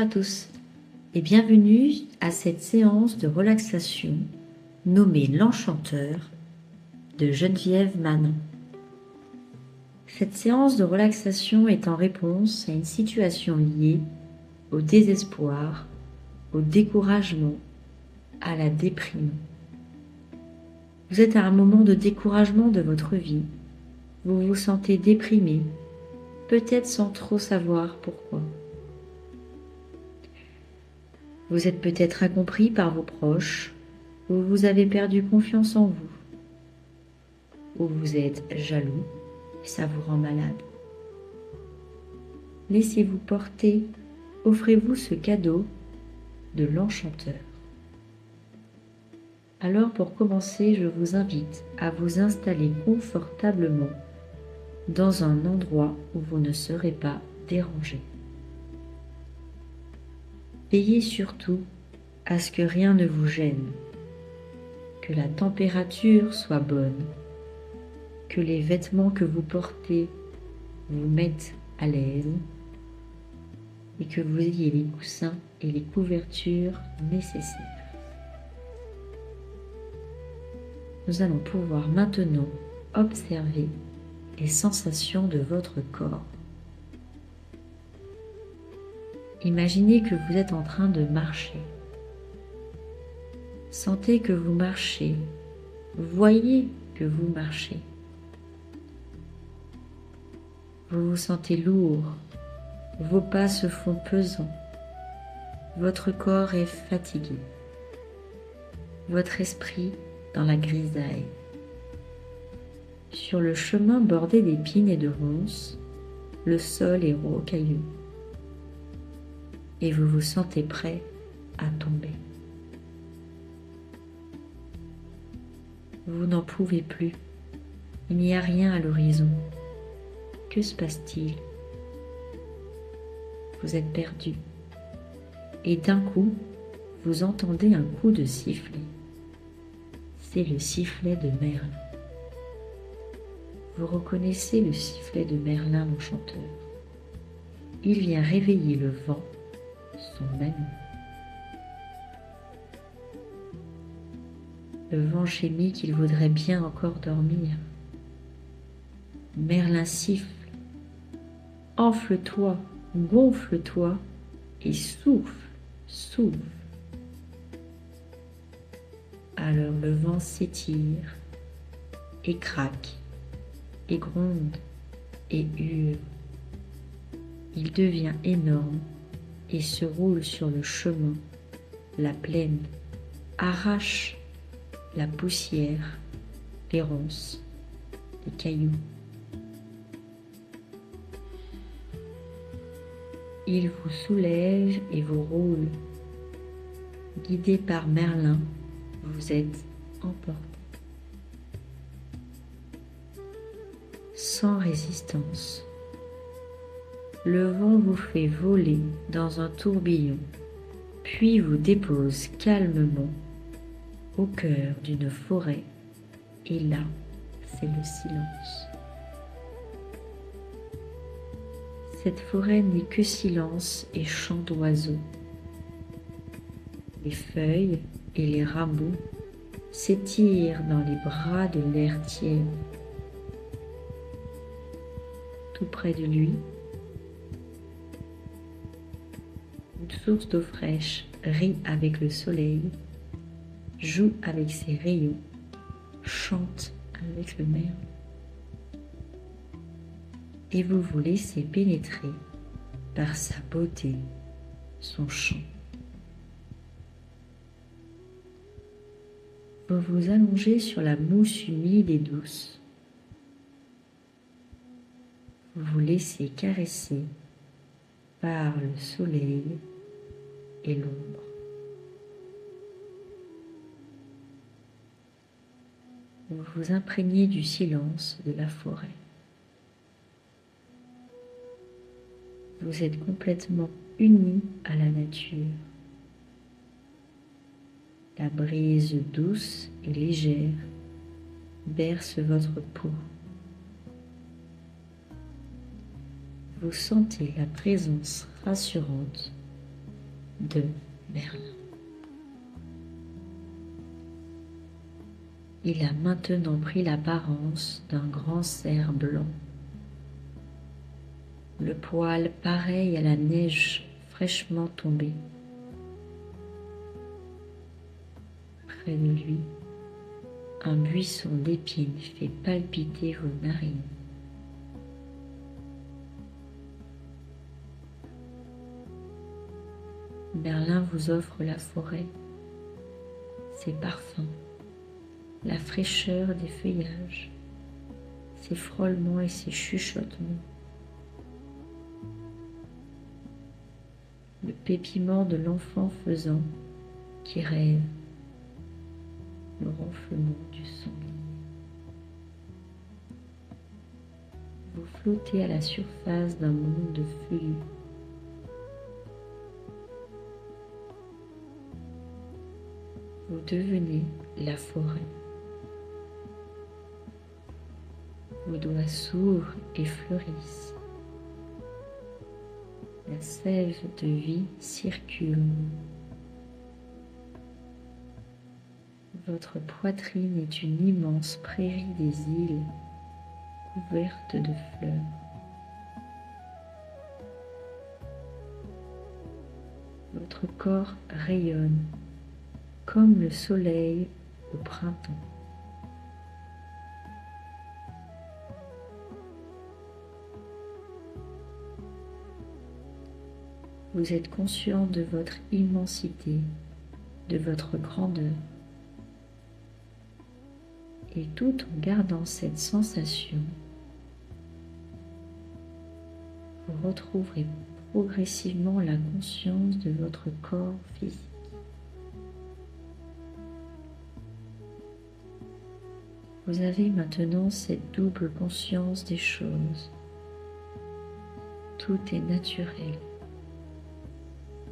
À tous et bienvenue à cette séance de relaxation nommée l'Enchanteur de Geneviève Manon. Cette séance de relaxation est en réponse à une situation liée au désespoir, au découragement, à la déprime. Vous êtes à un moment de découragement de votre vie, vous vous sentez déprimé, peut-être sans trop savoir pourquoi. Vous êtes peut-être incompris par vos proches, ou vous avez perdu confiance en vous, ou vous êtes jaloux et ça vous rend malade. Laissez-vous porter, offrez-vous ce cadeau de l'Enchanteur. Alors pour commencer, je vous invite à vous installer confortablement dans un endroit où vous ne serez pas dérangé. Veillez surtout à ce que rien ne vous gêne, que la température soit bonne, que les vêtements que vous portez vous mettent à l'aise et que vous ayez les coussins et les couvertures nécessaires. Nous allons pouvoir maintenant observer les sensations de votre corps. Imaginez que vous êtes en train de marcher. Sentez que vous marchez. Voyez que vous marchez. Vous vous sentez lourd. Vos pas se font pesants. Votre corps est fatigué. Votre esprit dans la grisaille. Sur le chemin bordé d'épines et de ronces, le sol est rocailleux. Et vous vous sentez prêt à tomber. Vous n'en pouvez plus. Il n'y a rien à l'horizon. Que se passe-t-il? Vous êtes perdu. Et d'un coup, vous entendez un coup de sifflet. C'est le sifflet de Merlin. Vous reconnaissez le sifflet de Merlin l'Enchanteur. Il vient réveiller le vent, son ami. Le vent gémit qu'il voudrait bien encore dormir. Merlin siffle. Enfle-toi, gonfle-toi et souffle, souffle. Alors le vent s'étire et craque et gronde et hurle. Il devient énorme et se roule sur le chemin, la plaine, arrache la poussière, les ronces, les cailloux. Il vous soulève et vous roule. Guidé par Merlin, vous êtes emporté. Sans résistance. Le vent vous fait voler dans un tourbillon, puis vous dépose calmement au cœur d'une forêt, et là, c'est le silence. Cette forêt n'est que silence et chant d'oiseaux. Les feuilles et les rameaux s'étirent dans les bras de l'air tiède. Tout près de lui, une source d'eau fraîche rit avec le soleil, joue avec ses rayons, chante avec le merle. Et vous vous laissez pénétrer par sa beauté, son chant. Vous vous allongez sur la mousse humide et douce. Vous vous laissez caresser par le soleil et l'ombre. Vous vous imprégnez du silence de la forêt. Vous êtes complètement unis à la nature. La brise douce et légère berce votre peau. Vous sentez la présence rassurante de Merlin. Il a maintenant pris l'apparence d'un grand cerf blanc, le poil pareil à la neige fraîchement tombée. Près de lui, un buisson d'épines fait palpiter vos narines. Merlin vous offre la forêt, ses parfums, la fraîcheur des feuillages, ses frôlements et ses chuchotements. Le pépiment de l'enfant faisant qui rêve, le ronflement du sanglier. Vous flottez à la surface d'un monde feuillu. Vous devenez la forêt. Vos doigts s'ouvrent et fleurissent. La sève de vie circule. Votre poitrine est une immense prairie des îles couverte de fleurs. Votre corps rayonne comme le soleil au printemps. Vous êtes conscient de votre immensité, de votre grandeur. Et tout en gardant cette sensation, vous retrouverez progressivement la conscience de votre corps physique. Vous avez maintenant cette double conscience des choses. Tout est naturel.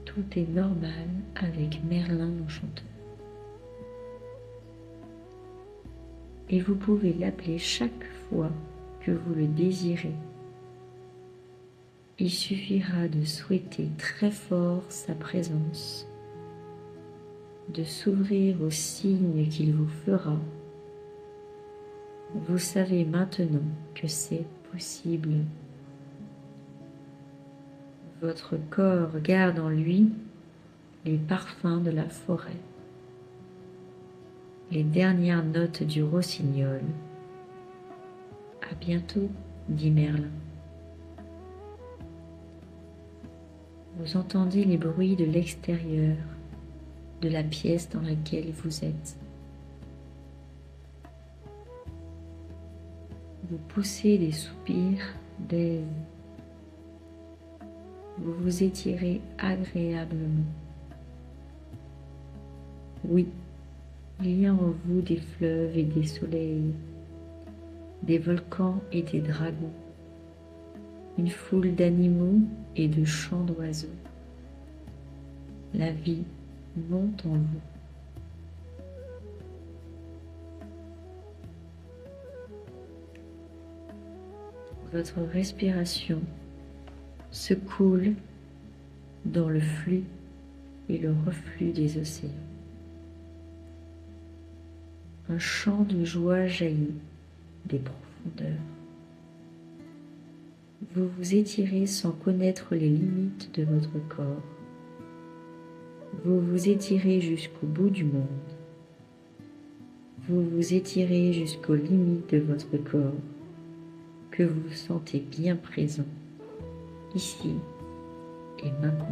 Tout est normal avec Merlin l'Enchanteur. Et vous pouvez l'appeler chaque fois que vous le désirez. Il suffira de souhaiter très fort sa présence, de s'ouvrir aux signes qu'il vous fera. Vous savez maintenant que c'est possible. Votre corps garde en lui les parfums de la forêt, les dernières notes du rossignol. À bientôt, dit Merlin. Vous entendez les bruits de l'extérieur, de la pièce dans laquelle vous êtes. Vous poussez des soupirs d'aise. Vous vous étirez agréablement. Oui, il y a en vous des fleuves et des soleils, des volcans et des dragons, une foule d'animaux et de chants d'oiseaux. La vie monte en vous. Votre respiration se coule dans le flux et le reflux des océans. Un chant de joie jaillit des profondeurs. Vous vous étirez sans connaître les limites de votre corps. Vous vous étirez jusqu'au bout du monde. Vous vous étirez jusqu'aux limites de votre corps, que vous sentez bien présent, ici et maintenant.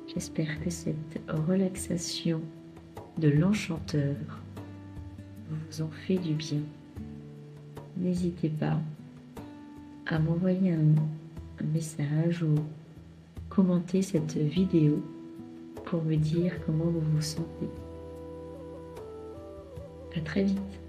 J'espère que cette relaxation de l'enchanteur vous en fait du bien. N'hésitez pas à m'envoyer un message ou commenter cette vidéo pour me dire comment vous vous sentez. À très vite.